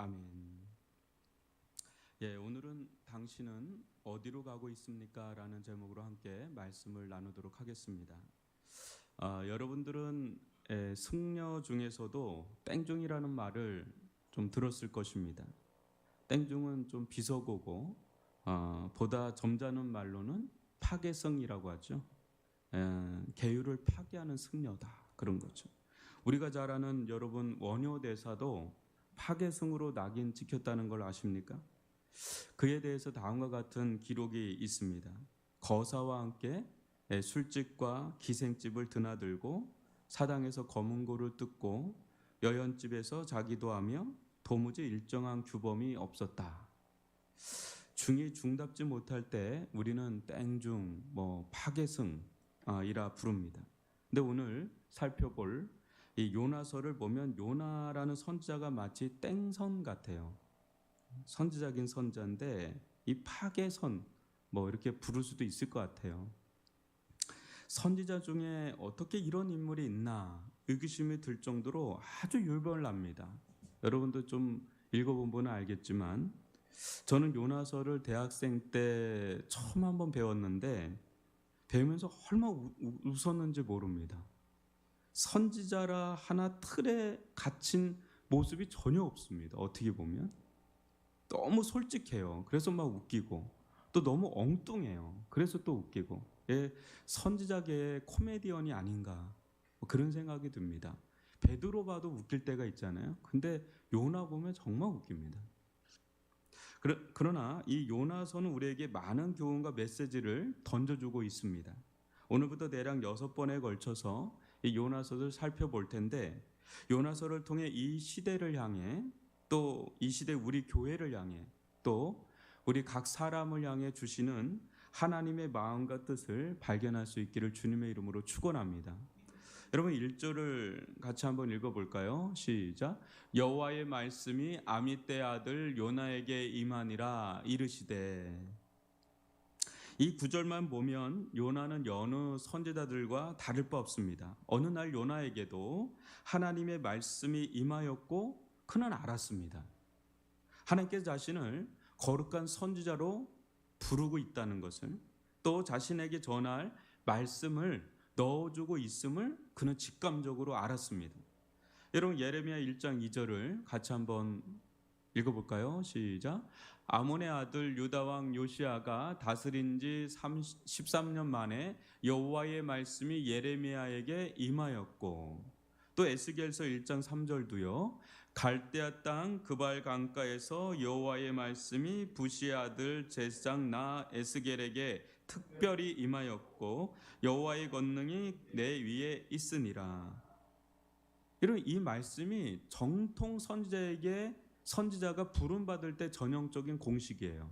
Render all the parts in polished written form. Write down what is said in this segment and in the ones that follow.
아멘. 오늘은 당신은 어디로 가고 있습니까? 라는 제목으로 함께 말씀을 나누도록 하겠습니다. 여러분들은 승려 중에서도 땡중이라는 말을 좀 들었을 것입니다. 땡중은 좀 비서고고 보다 점잖은 말로는 파괴성이라고 하죠. 계율을 파괴하는 승려다, 그런 거죠. 우리가 잘 아는 여러분 원효대사도 파괴성으로 낙인 찍혔다는 걸 아십니까? 그에 대해서 다음과 같은 기록이 있습니다. 거사와 함께 술집과 기생집을 드나들고 사당에서 검은고를 뜯고 여연집에서 자기도 하며 도무지 일정한 규범이 없었다. 중이 중답지 못할 때 우리는 땡중, 파괴승이라 부릅니다. 근데 오늘 살펴볼 이 요나서를 보면 요나라는 선지자가 마치 땡선 같아요. 선지자긴 선자인데 이 파괴선 이렇게 부를 수도 있을 것 같아요. 선지자 중에 어떻게 이런 인물이 있나 의구심이 들 정도로 아주 유별납니다. 여러분도 좀 읽어본 분은 알겠지만 저는 요나서를 대학생 때 처음 한번 배웠는데 배우면서 얼마나 웃었는지 모릅니다. 선지자라 하나 틀에 갇힌 모습이 전혀 없습니다. 어떻게 보면 너무 솔직해요. 그래서 막 웃기고 또 너무 엉뚱해요. 그래서 또 웃기고 선지자계의 코미디언이 아닌가 그런 생각이 듭니다. 베드로 봐도 웃길 때가 있잖아요. 근데 요나 보면 정말 웃깁니다. 그러나 이 요나서는 우리에게 많은 교훈과 메시지를 던져주고 있습니다. 오늘부터 대략 6번에 걸쳐서 이 요나서를 살펴볼 텐데 요나서를 통해 이 시대를 향해 또 이 시대 우리 교회를 향해 또 우리 각 사람을 향해 주시는 하나님의 마음과 뜻을 발견할 수 있기를 주님의 이름으로 축원합니다. 여러분 1절을 같이 한번 읽어볼까요? 시작. 여호와의 말씀이 아미떼 아들 요나에게 임하니라 이르시되. 이 구절만 보면 요나는 여느 선지자들과 다를 바 없습니다. 어느 날 요나에게도 하나님의 말씀이 임하였고 그는 알았습니다. 하나님께서 자신을 거룩한 선지자로 부르고 있다는 것을 또 자신에게 전할 말씀을 넣어주고 있음을 그는 직감적으로 알았습니다. 여러분 예레미야 1장 2절을 같이 한번 읽어볼까요? 시작. 아몬의 아들 유다왕 요시아가 다스린 지 13년 만에 여호와의 말씀이 예레미야에게 임하였고 또 에스겔서 1장 3절도요. 갈대아 땅 그발 강가에서 여호와의 말씀이 부시의 아들 제사장 나 에스겔에게 특별히 임하였고 여호와의 권능이 내 위에 있으니라. 이런 이 말씀이 정통 선지자에게 선지자가 부름받을 때 전형적인 공식이에요.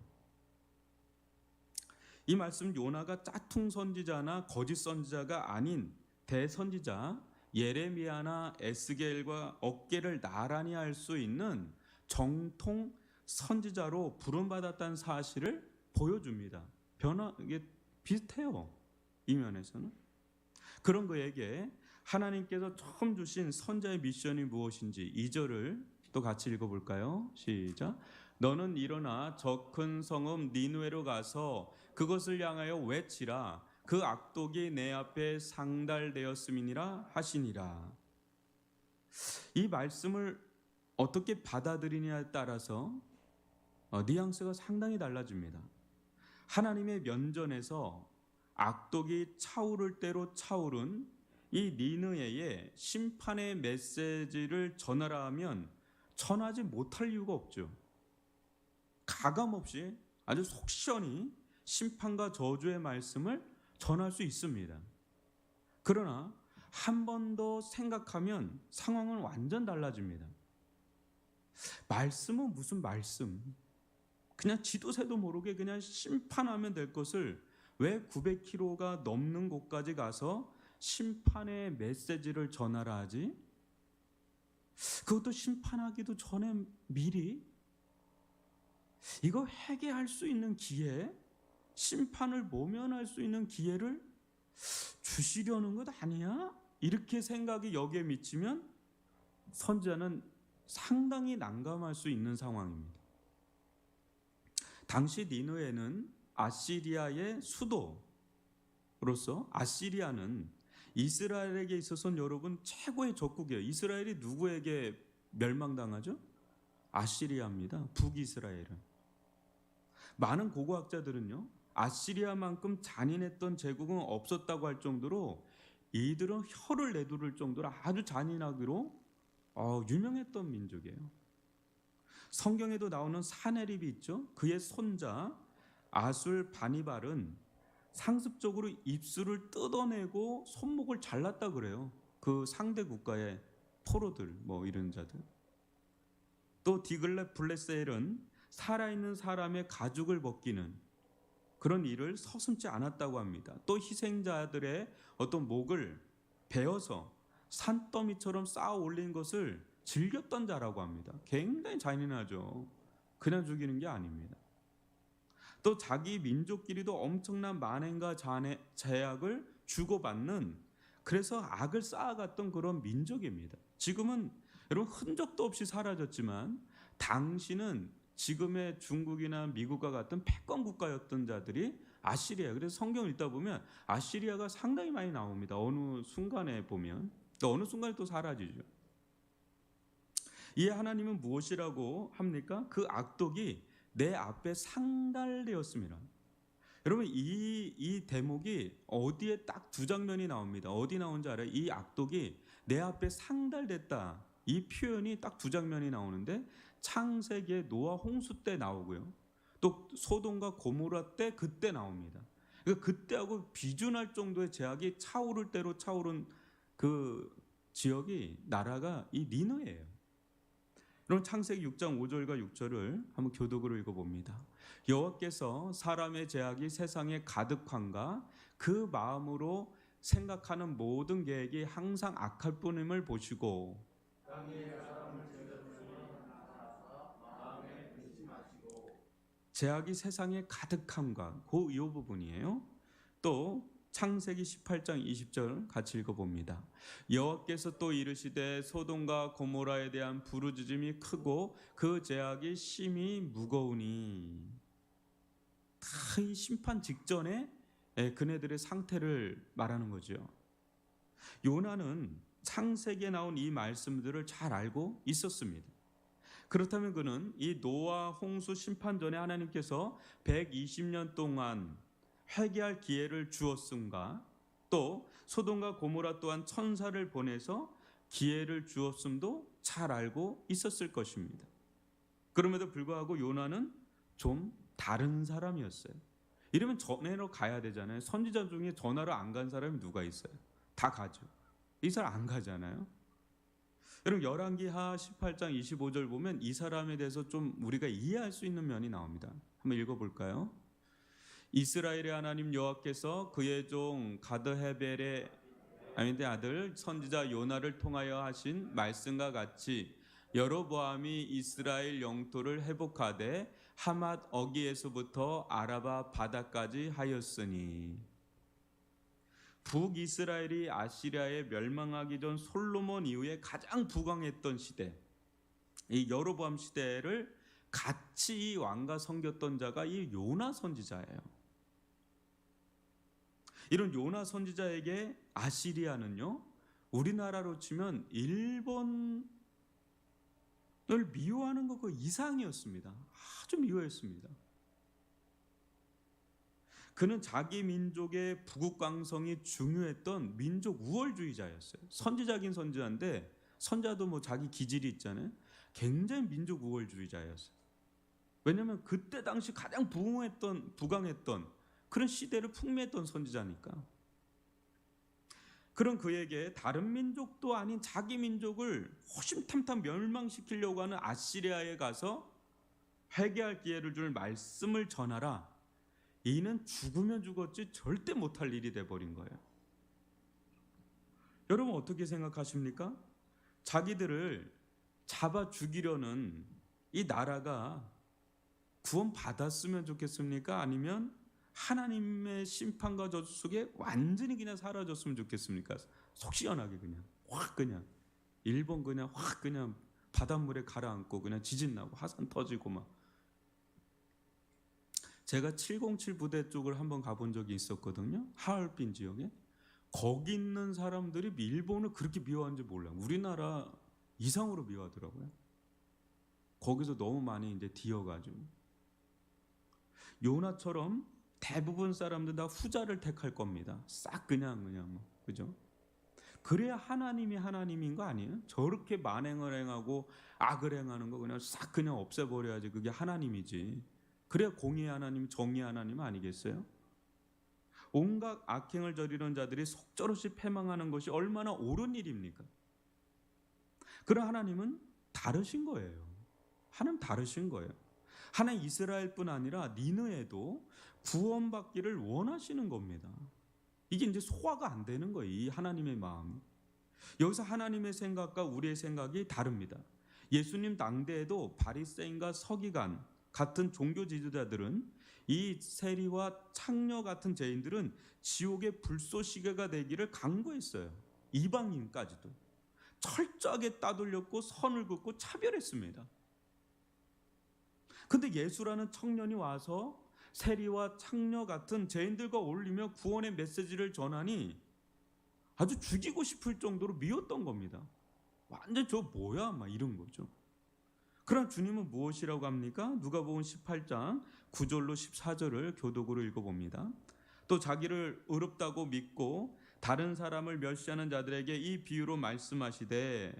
이 말씀 요나가 짜퉁 선지자나 거짓 선지자가 아닌 대선지자 예레미야나 에스겔과 어깨를 나란히 할 수 있는 정통 선지자로 부름받았다는 사실을 보여줍니다. 이게 비슷해요. 이 면에서는. 그런 그에게 하나님께서 처음 주신 선자의 미션이 무엇인지 2절을 또 같이 읽어볼까요? 시작. 너는 일어나 저 큰 성읍 니느웨로 가서 그것을 향하여 외치라. 그 악독이 내 앞에 상달되었음이니라 하시니라. 이 말씀을 어떻게 받아들이냐에 따라서 뉘앙스가 상당히 달라집니다. 하나님의 면전에서 악독이 차오를 대로 차오른 이 니느웨의 심판의 메시지를 전하라 하면 전하지 못할 이유가 없죠. 가감없이 아주 속 시원히 심판과 저주의 말씀을 전할 수 있습니다. 그러나 한 번 더 생각하면 상황은 완전 달라집니다. 말씀은 무슨 말씀? 그냥 지도새도 모르게 그냥 심판하면 될 것을 왜 900km가 넘는 곳까지 가서 심판의 메시지를 전하라 하지? 그것도 심판하기도 전에 미리 이거 회개할 수 있는 기회, 심판을 모면할 수 있는 기회를 주시려는 것 아니야? 이렇게 생각이 여기에 미치면 선지자는 상당히 난감할 수 있는 상황입니다. 당시 니느웨는 아시리아의 수도로서 아시리아는 이스라엘에게 있어서는 여러분 최고의 적국이에요. 이스라엘이 누구에게 멸망당하죠? 아시리아입니다. 북이스라엘은. 많은 고고학자들은요, 아시리아만큼 잔인했던 제국은 없었다고 할 정도로 이들은 혀를 내두를 정도로 아주 잔인하기로 유명했던 민족이에요. 성경에도 나오는 사네립이 있죠. 그의 손자 아술 바니발은 상습적으로 입술을 뜯어내고 손목을 잘랐다 그래요. 그 상대 국가의 포로들 이런 자들. 또 디글렛 블레셀은 살아있는 사람의 가죽을 벗기는 그런 일을 서슴지 않았다고 합니다. 또 희생자들의 어떤 목을 베어서 산더미처럼 쌓아 올린 것을 즐겼던 자라고 합니다. 굉장히 잔인하죠. 그냥 죽이는 게 아닙니다. 또 자기 민족끼리도 엄청난 만행과 제약을 주고받는, 그래서 악을 쌓아갔던 그런 민족입니다. 지금은 여러분 흔적도 없이 사라졌지만 당시는 지금의 중국이나 미국과 같은 패권 국가였던 자들이 아시리아. 그래서 성경을 읽다 보면 아시리아가 상당히 많이 나옵니다. 어느 순간에 보면 또 어느 순간에 또 사라지죠. 이에 하나님은 무엇이라고 합니까? 그 악독이 내 앞에 상달되었습니다. 여러분 이 대목이 어디에 딱 두 장면이 나옵니다. 어디 나온지 알아요? 이 악독이 내 앞에 상달됐다. 이 표현이 딱 두 장면이 나오는데 창세기의 노아 홍수 때 나오고요. 또 소돔과 고모라 때 그때 나옵니다. 그러니까 그때하고 비준할 정도의 제약이 차오를 대로 차오른 그 지역이 나라가 이 니느웨예요. 그럼 창세기 6장 5절과 6절을 한번 교독으로 읽어봅니다. 여호와께서 사람의 제약이 세상에 가득한가 그 마음으로 생각하는 모든 계획이 항상 악할 뿐임을 보시고 제약이 세상에 가득함과 그 이 부분이에요. 또 창세기 18장 20절 같이 읽어봅니다. 여호와께서 또 이르시되 소돔과 고모라에 대한 부르짖음이 크고 그 제약이 심히 무거우니. 다 이 심판 직전에 그네들의 상태를 말하는 거죠. 요나는 창세기에 나온 이 말씀들을 잘 알고 있었습니다. 그렇다면 그는 이 노아 홍수 심판 전에 하나님께서 120년 동안 회개할 기회를 주었음과 또 소돔과 고모라 또한 천사를 보내서 기회를 주었음도 잘 알고 있었을 것입니다. 그럼에도 불구하고 요나는 좀 다른 사람이었어요. 이러면 전회로 가야 되잖아요. 선지자 중에 전화로 안 간 사람이 누가 있어요? 다 가죠. 이 사람 안 가잖아요. 여러분 열왕기하 18장 25절 보면 이 사람에 대해서 좀 우리가 이해할 수 있는 면이 나옵니다. 한번 읽어볼까요? 이스라엘의 하나님 여호와께서 그의 종 가드헤벨의 아들 선지자 요나를 통하여 하신 말씀과 같이 여로보암이 이스라엘 영토를 회복하되 하맛 어기에서부터 아라바 바다까지 하였으니. 북이스라엘이 아시리아에 멸망하기 전 솔로몬 이후에 가장 부강했던 시대, 이 여로보암 시대를 같이 왕과 섬겼던 자가 이 요나 선지자예요. 이런 요나 선지자에게 아시리아는요, 우리나라로 치면 일본을 미워하는 것 그 이상이었습니다. 아주 미워했습니다. 그는 자기 민족의 부국강성이 중요했던 민족 우월주의자였어요. 선지자긴 선지자인데 선자도 자기 기질이 있잖아요. 굉장히 민족 우월주의자였어요. 왜냐하면 그때 당시 가장 부강했던 그런 시대를 풍미했던 선지자니까. 그런 그에게 다른 민족도 아닌 자기 민족을 호심탐탐 멸망시키려고 하는 아시리아에 가서 회개할 기회를 줄 말씀을 전하라. 이는 죽으면 죽었지 절대 못할 일이 돼버린 거예요. 여러분 어떻게 생각하십니까? 자기들을 잡아 죽이려는 이 나라가 구원받았으면 좋겠습니까? 아니면 하나님의 심판과 저주 속에 완전히 그냥 사라졌으면 좋겠습니까? 속 시원하게 그냥 확 그냥 일본 그냥 확 그냥 바닷물에 가라앉고 그냥 지진 나고 화산 터지고 막. 제가 707 부대 쪽을 한번 가본 적이 있었거든요. 하얼빈 지역에. 거기 있는 사람들이 일본을 그렇게 미워하는지 몰라요. 우리나라 이상으로 미워하더라고요. 거기서 너무 많이 이제 뒤어가지고. 요나처럼 대부분 사람들 다 후자를 택할 겁니다. 싹 그냥 뭐, 그죠? 그래야 하나님이 하나님인 거 아니에요? 저렇게 만행을 행하고 악을 행하는 거 그냥 싹 그냥 없애버려야지 그게 하나님이지. 그래야 공의의 하나님, 정의의 하나님 아니겠어요? 온갖 악행을 저지르는 자들이 속절없이 패망하는 것이 얼마나 옳은 일입니까? 그러나 하나님은 다르신 거예요. 하나님 다르신 거예요. 하나님 이스라엘뿐 아니라 니느에도 구원받기를 원하시는 겁니다. 이게 이제 소화가 안 되는 거예요. 이 하나님의 마음. 여기서 하나님의 생각과 우리의 생각이 다릅니다. 예수님 당대에도 바리새인과 서기관 같은 종교 지도자들은 이 세리와 창녀 같은 죄인들은 지옥의 불쏘시개가 되기를 강구했어요. 이방인까지도 철저하게 따돌렸고 선을 긋고 차별했습니다. 근데 예수라는 청년이 와서 세리와 창녀 같은 죄인들과 어울리며 구원의 메시지를 전하니 아주 죽이고 싶을 정도로 미웠던 겁니다. 완전 저 뭐야 막 이런 거죠. 그럼 주님은 무엇이라고 합니까? 누가복음 18장 9절로 14절을 교독으로 읽어봅니다. 또 자기를 의롭다고 믿고 다른 사람을 멸시하는 자들에게 이 비유로 말씀하시되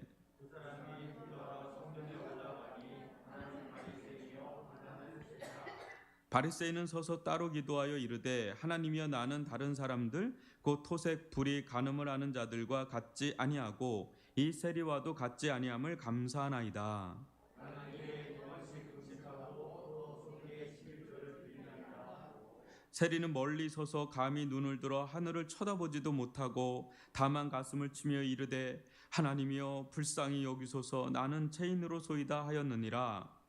바리새인은 서서 따로 기도하여 이르되 하나님이여 나는 다른 사람들 곧 토색 불의 간음을 하는 자들과 같지 아니하고 이 세리와도 같지 아니함을 감사하나이다. 세리는 멀리 서서 감히 눈을 들어 하늘을 쳐다보지도 못하고 다만 가슴을 치며 이르되 하나님이여 불쌍히 여기소서 나는 죄인으로소이다 하였느니라.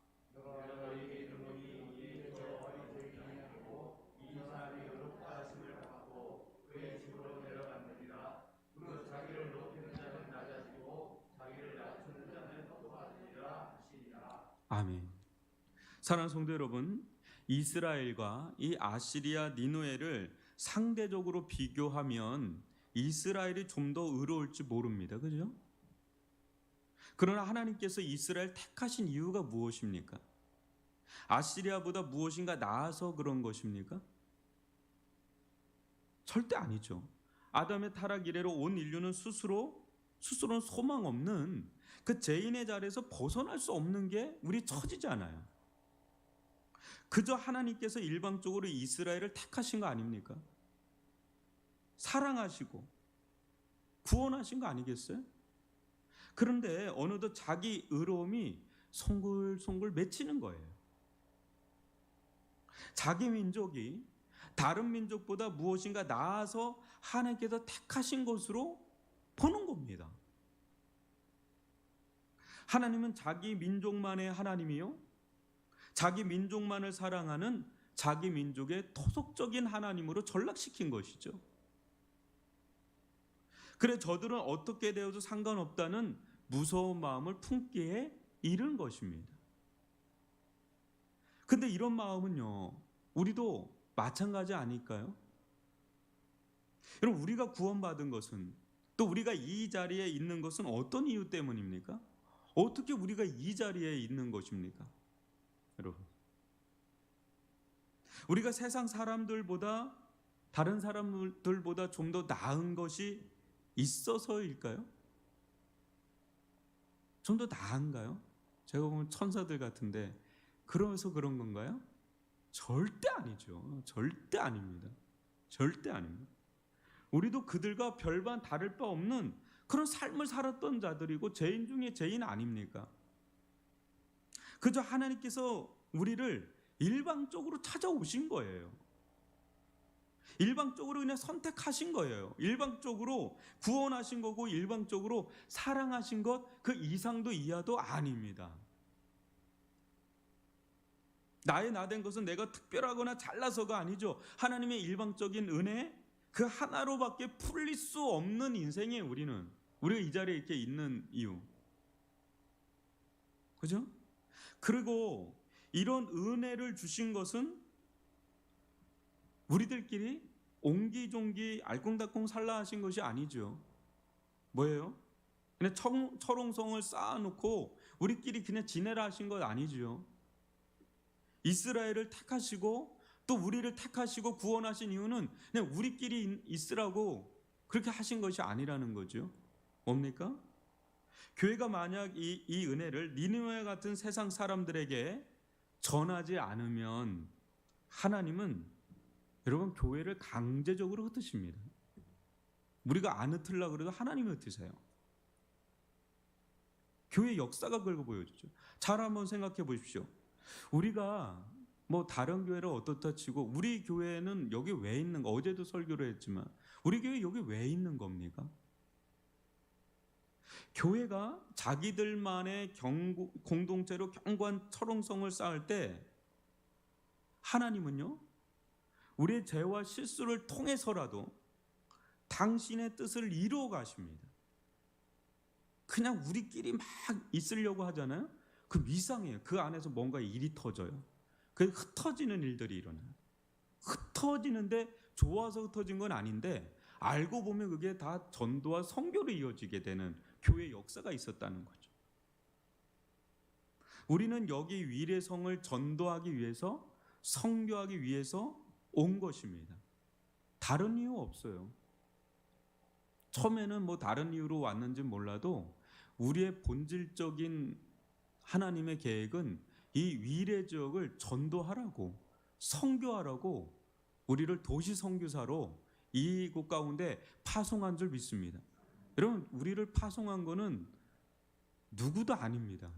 아멘. 사랑하는 성도 여러분, 이스라엘과 이 아시리아 니느웨를 상대적으로 비교하면 이스라엘이 좀 더 의로울지 모릅니다. 그죠? 그러나 하나님께서 이스라엘 택하신 이유가 무엇입니까? 아시리아보다 무엇인가 나아서 그런 것입니까? 절대 아니죠. 아담의 타락 이래로 온 인류는 스스로는 소망 없는 그 죄인의 자리에서 벗어날 수 없는 게 우리 처지잖아요. 그저 하나님께서 일방적으로 이스라엘을 택하신 거 아닙니까? 사랑하시고 구원하신 거 아니겠어요? 그런데 어느덧 자기 의로움이 송글송글 맺히는 거예요. 자기 민족이 다른 민족보다 무엇인가 나아서 하나님께서 택하신 것으로 보는 겁니다. 하나님은 자기 민족만의 하나님이요, 자기 민족만을 사랑하는 자기 민족의 토속적인 하나님으로 전락시킨 것이죠. 그래 저들은 어떻게 되어도 상관없다는 무서운 마음을 품기에 이른 것입니다. 근데 이런 마음은요, 우리도 마찬가지 아닐까요? 여러분, 우리가 구원받은 것은, 또 우리가 이 자리에 있는 것은 어떤 이유 때문입니까? 어떻게 우리가 이 자리에 있는 것입니까? 여러분, 우리가 세상 사람들보다, 다른 사람들보다 좀 더 나은 것이 있어서일까요? 좀 더 나은가요? 제가 보면 천사들 같은데 그러면서 그런 건가요? 절대 아니죠. 절대 아닙니다. 절대 아닙니다. 우리도 그들과 별반 다를 바 없는 그런 삶을 살았던 자들이고 죄인 중에 죄인 아닙니까? 그저 하나님께서 우리를 일방적으로 찾아오신 거예요. 일방적으로 그냥 선택하신 거예요. 일방적으로 구원하신 거고 일방적으로 사랑하신 것, 그 이상도 이하도 아닙니다. 나의 나된 것은 내가 특별하거나 잘나서가 아니죠. 하나님의 일방적인 은혜, 그 하나로밖에 풀릴 수 없는 인생이에요. 우리가 이 자리에 이렇게 있는 이유. 그죠? 그리고 이런 은혜를 주신 것은 우리들끼리 옹기종기 알콩달콩 살라 하신 것이 아니죠. 뭐예요? 그냥 철옹성을 쌓아놓고 우리끼리 그냥 지내라 하신 것 아니죠. 이스라엘을 택하시고 또 우리를 택하시고 구원하신 이유는 그냥 우리끼리 있으라고 그렇게 하신 것이 아니라는 거죠. 뭡니까? 교회가 만약 이 은혜를 니느웨 같은 세상 사람들에게 전하지 않으면 하나님은 여러분 교회를 강제적으로 흩으십니다. 우리가 안 흩으려고 그래도 하나님이 흩으세요. 교회 역사가 그걸 보여주죠. 잘 한번 생각해 보십시오. 우리가 뭐 다른 교회를 어떻다 치고 우리 교회는 여기 왜 있는 거, 어제도 설교를 했지만 우리 교회 여기 왜 있는 겁니까? 교회가 자기들만의 공동체로 견고한 철옹성을 쌓을 때 하나님은요 우리의 죄와 실수를 통해서라도 당신의 뜻을 이루어 가십니다. 그냥 우리끼리 막 있으려고 하잖아요. 그 이상해요. 그 안에서 뭔가 일이 터져요. 그 흩어지는 일들이 일어나요. 흩어지는데 좋아서 흩어진 건 아닌데 알고 보면 그게 다 전도와 선교로 이어지게 되는 교회 역사가 있었다는 거죠. 우리는 여기 위례성을 전도하기 위해서 선교하기 위해서 온 것입니다. 다른 이유 없어요. 처음에는 뭐 다른 이유로 왔는지 몰라도 우리의 본질적인 하나님의 계획은 이 위례 지역을 전도하라고 선교하라고 우리를 도시 선교사로 이곳 가운데 파송한 줄 믿습니다. 여러분 우리를 파송한 거는 누구도 아닙니다.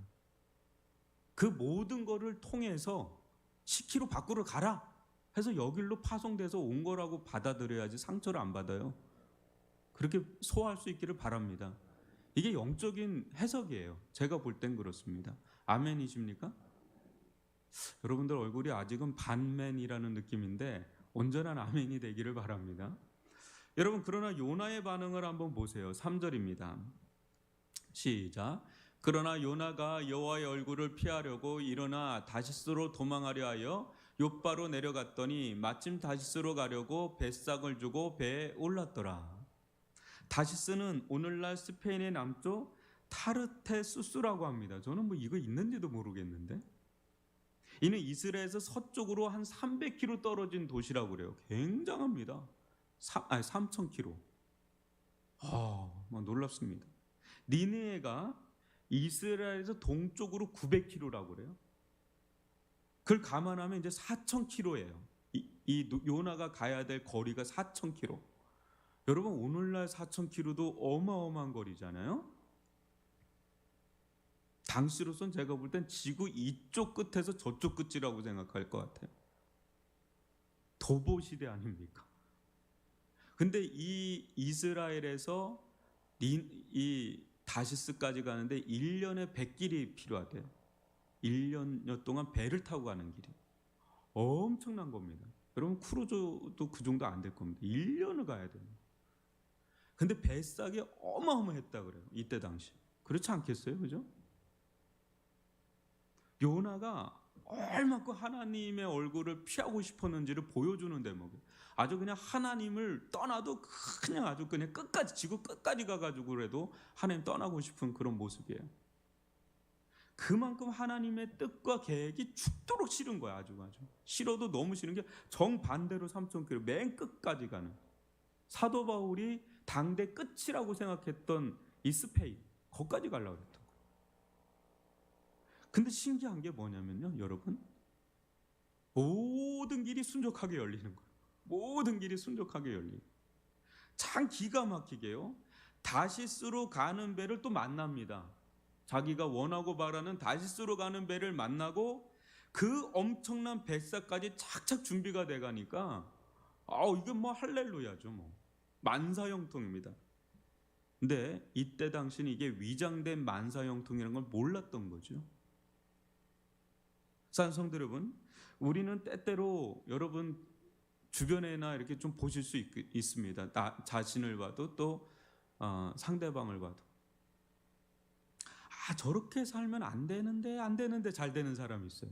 그 모든 거를 통해서 10km 밖으로 가라 해서 여길로 파송돼서 온 거라고 받아들여야지 상처를 안 받아요. 그렇게 소화할 수 있기를 바랍니다. 이게 영적인 해석이에요. 제가 볼 땐 그렇습니다. 아멘이십니까? 여러분들 얼굴이 아직은 반맨이라는 느낌인데 온전한 아멘이 되기를 바랍니다. 여러분 그러나 요나의 반응을 한번 보세요. 3절입니다. 시작. 그러나 요나가 여호와의 얼굴을 피하려고 일어나 다시스로 도망하려 하여 욥바로 내려갔더니 마침 다시스로 가려고 뱃삭을 주고 배에 올랐더라. 다시스는 오늘날 스페인의 남쪽 타르테수스라고 합니다. 저는 뭐 이거 있는지도 모르겠는데 이는 이스라엘에서 서쪽으로 한 300km 떨어진 도시라고 그래요. 굉장합니다. 3,000km. 놀랍습니다. 니느웨가 이스라엘에서 동쪽으로 900km라고 그래요. 그걸 감안하면 이제 4,000km예요. 이 요나가 가야 될 거리가 4,000km. 여러분 오늘날 4,000km도 어마어마한 거리잖아요. 당시로선 제가 볼 땐 지구 이쪽 끝에서 저쪽 끝이라고 생각할 것 같아요. 도보 시대 아닙니까? 근데 이 이스라엘에서 이 다시스까지 가는데 1년에 100길이 필요하대요. 1년여 동안 배를 타고 가는 길이 엄청난 겁니다. 여러분 크루즈도 그 정도 안 될 겁니다. 1년을 가야 돼요. 근데 뱃삭이 어마어마했다 그래요. 이때 당시. 그렇지 않겠어요? 그죠? 요나가 얼마큼 하나님의 얼굴을 피하고 싶었는지를 보여주는 대목이에요. 아주 그냥 하나님을 떠나도 그냥 아주 그냥 끝까지 지구 끝까지 가가지고 그래도 하나님 떠나고 싶은 그런 모습이에요. 그만큼 하나님의 뜻과 계획이 죽도록 싫은 거야. 아주 싫어도 너무 싫은 게 정반대로 3,000km 맨 끝까지 가는 사도 바울이 당대 끝이라고 생각했던 이 스페인 거기까지 가려고 했던 거예요. 근데 신기한 게 뭐냐면요, 여러분 모든 길이 순적하게 열리는 거예요. 모든 길이 순적하게 열리고 참 기가 막히게요. 다시스로 가는 배를 또 만납니다. 자기가 원하고 바라는 다시스로 가는 배를 만나고 그 엄청난 뱃삭까지 착착 준비가 돼 가니까 이게 뭐 할렐루야죠. 뭐 만사형통입니다. 근데 이때 당시는 이게 위장된 만사형통이라는 걸 몰랐던 거죠. 성도 여러분, 우리는 때때로 여러분 주변에나 이렇게 좀 보실 수 있습니다. 나 자신을 봐도 또 상대방을 봐도 저렇게 살면 안 되는데 잘 되는 사람이 있어요.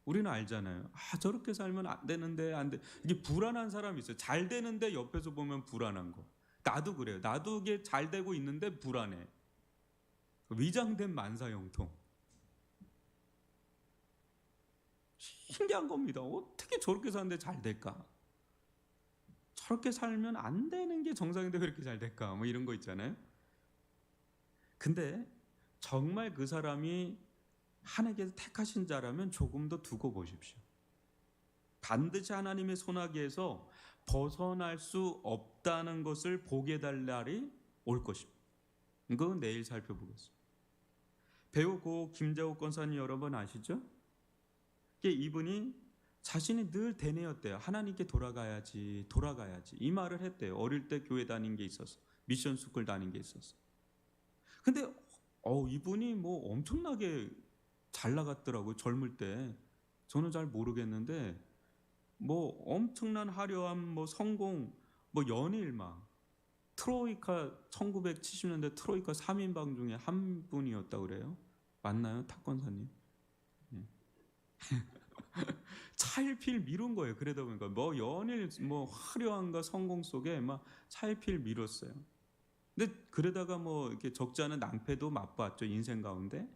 우리는 알잖아요. 저렇게 살면 안 되는데 안 돼. 이게 불안한 사람이 있어요. 잘 되는데 옆에서 보면 불안한 거. 나도 그래요. 나도 이게 잘 되고 있는데 불안해. 위장된 만사형통. 신기한 겁니다. 어떻게 저렇게 사는데 잘 될까? 저렇게 살면 안 되는 게 정상인데 왜 이렇게 잘 될까? 뭐 이런 거 있잖아요. 근데 정말 그 사람이 하나님께서 택하신 자라면 조금 더 두고 보십시오. 반드시 하나님의 손아귀에서 벗어날 수 없다는 것을 보게 될 날이 올 것입니다. 이거 내일 살펴보겠습니다. 배우 고 김재호 권사님 여러분 아시죠? 이분이 자신이 늘 대뇌였대요. 하나님께 돌아가야지 이 말을 했대요. 어릴 때 교회 다닌 게 있었어. 미션 스쿨 다닌 게 있었어. 근데 이분이 뭐 엄청나게 잘 나갔더라고요. 젊을 때. 저는 잘 모르겠는데 뭐 엄청난 화려한 뭐 성공, 뭐 연일막 트로이카 1970년대 트로이카 3인방 중에 한 분이었다고 그래요. 맞나요? 탁권사님? 네. 차일피일 미룬 거예요. 그러다 보니까 뭐 연일 뭐 화려한가 성공 속에 막 차일피일 미뤘어요. 근데 그러다가 뭐 이렇게 적지 않은 낭패도 맛봤죠. 인생 가운데.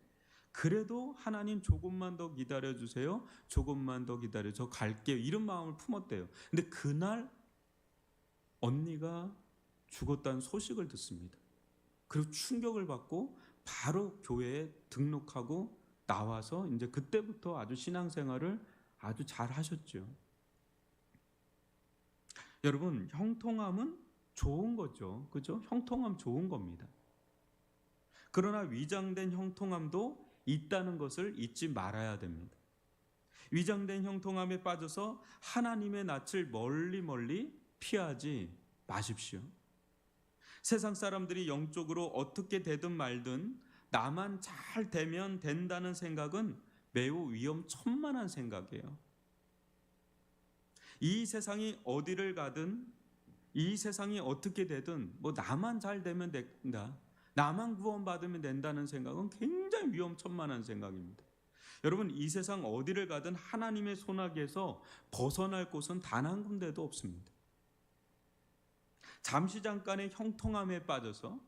그래도 하나님 조금만 더 기다려 주세요. 조금만 더 기다려. 저 갈게요. 이런 마음을 품었대요. 근데 그날 언니가 죽었다는 소식을 듣습니다. 그리고 충격을 받고 바로 교회에 등록하고 나와서 이제 그때부터 아주 신앙생활을 아주 잘 하셨죠. 여러분, 형통함은 좋은 거죠. 그죠? 형통함 좋은 겁니다. 그러나 위장된 형통함도 있다는 것을 잊지 말아야 됩니다. 위장된 형통함에 빠져서 하나님의 낯을 멀리 피하지 마십시오. 세상 사람들이 영적으로 어떻게 되든 말든 나만 잘 되면 된다는 생각은 매우 위험천만한 생각이에요. 이 세상이 어디를 가든 이 세상이 어떻게 되든 뭐 나만 잘 되면 된다. 나만 구원받으면 된다는 생각은 굉장히 위험천만한 생각입니다. 여러분, 이 세상 어디를 가든 하나님의 손아귀에서 벗어날 곳은 단 한 군데도 없습니다. 잠시 잠깐의 형통함에 빠져서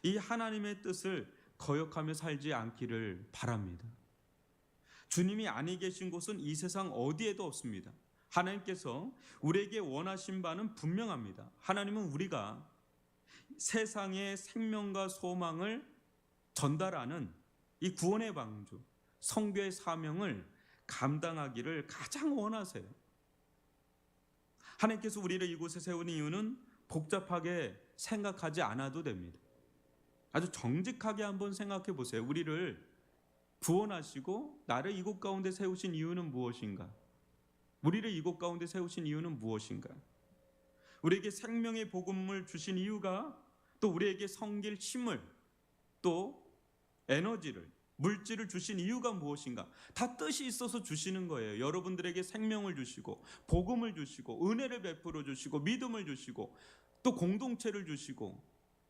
이 하나님의 뜻을 거역하며 살지 않기를 바랍니다. 주님이 아니 계신 곳은 이 세상 어디에도 없습니다. 하나님께서 우리에게 원하신 바는 분명합니다. 하나님은 우리가 세상의 생명과 소망을 전달하는 이 구원의 방주, 선교의 사명을 감당하기를 가장 원하세요. 하나님께서 우리를 이곳에 세운 이유는 복잡하게 생각하지 않아도 됩니다. 아주 정직하게 한번 생각해 보세요. 우리를 구원하시고 나를 이곳 가운데 세우신 이유는 무엇인가? 우리를 이곳 가운데 세우신 이유는 무엇인가? 우리에게 생명의 복음을 주신 이유가, 또 우리에게 섬길 힘을, 또 에너지를, 물질을 주신 이유가 무엇인가? 다 뜻이 있어서 주시는 거예요. 여러분들에게 생명을 주시고 복음을 주시고 은혜를 베풀어 주시고 믿음을 주시고 또 공동체를 주시고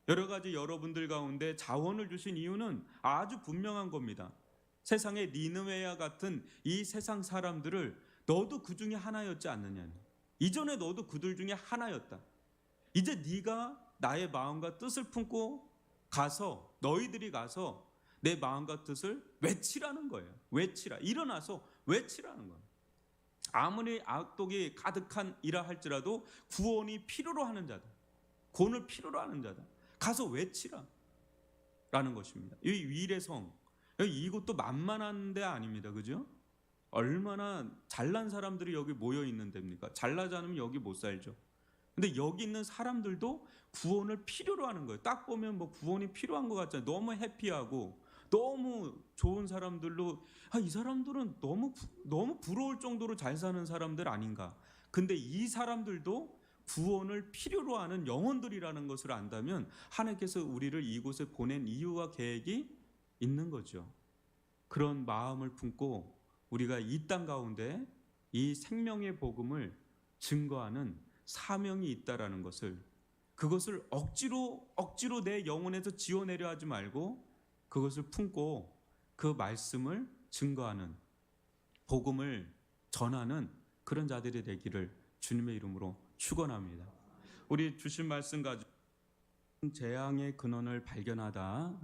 여러 가지 여러분들 가운데 자원을 주신 이유는 아주 분명한 겁니다. 세상의 니느웨와 같은 이 세상 사람들을 너도 그 중에 하나였지 않느냐. 이전에 너도 그들 중에 하나였다. 이제 네가 나의 마음과 뜻을 품고 가서 너희들이 가서 내 마음과 뜻을 외치라는 거예요. 외치라. 일어나서 외치라는 거예요. 아무리 악독이 가득한 이라 할지라도 구원이 필요로 하는 자다. 구원을 필요로 하는 자다. 가서 외치라 라는 것입니다. 이 위례성, 이것도 만만한 데 아닙니다. 그죠? 얼마나 잘난 사람들이 여기 모여 있는 데입니까? 잘나지 않으면 여기 못 살죠. 근데 여기 있는 사람들도 구원을 필요로 하는 거예요. 딱 보면 뭐 구원이 필요한 것 같잖아요. 너무 해피하고 너무 좋은 사람들로, 이 사람들은 너무 부러울 정도로 잘 사는 사람들 아닌가. 근데 이 사람들도 구원을 필요로 하는 영혼들이라는 것을 안다면 하나님께서 우리를 이곳에 보낸 이유와 계획이 있는 거죠. 그런 마음을 품고 우리가 이 땅 가운데 이 생명의 복음을 증거하는 사명이 있다라는 것을, 그것을 억지로 내 영혼에서 지어내려 하지 말고 그것을 품고 그 말씀을 증거하는, 복음을 전하는 그런 자들이 되기를 주님의 이름으로 축원합니다. 우리 주신 말씀 가지고 재앙의 근원을 발견하다라는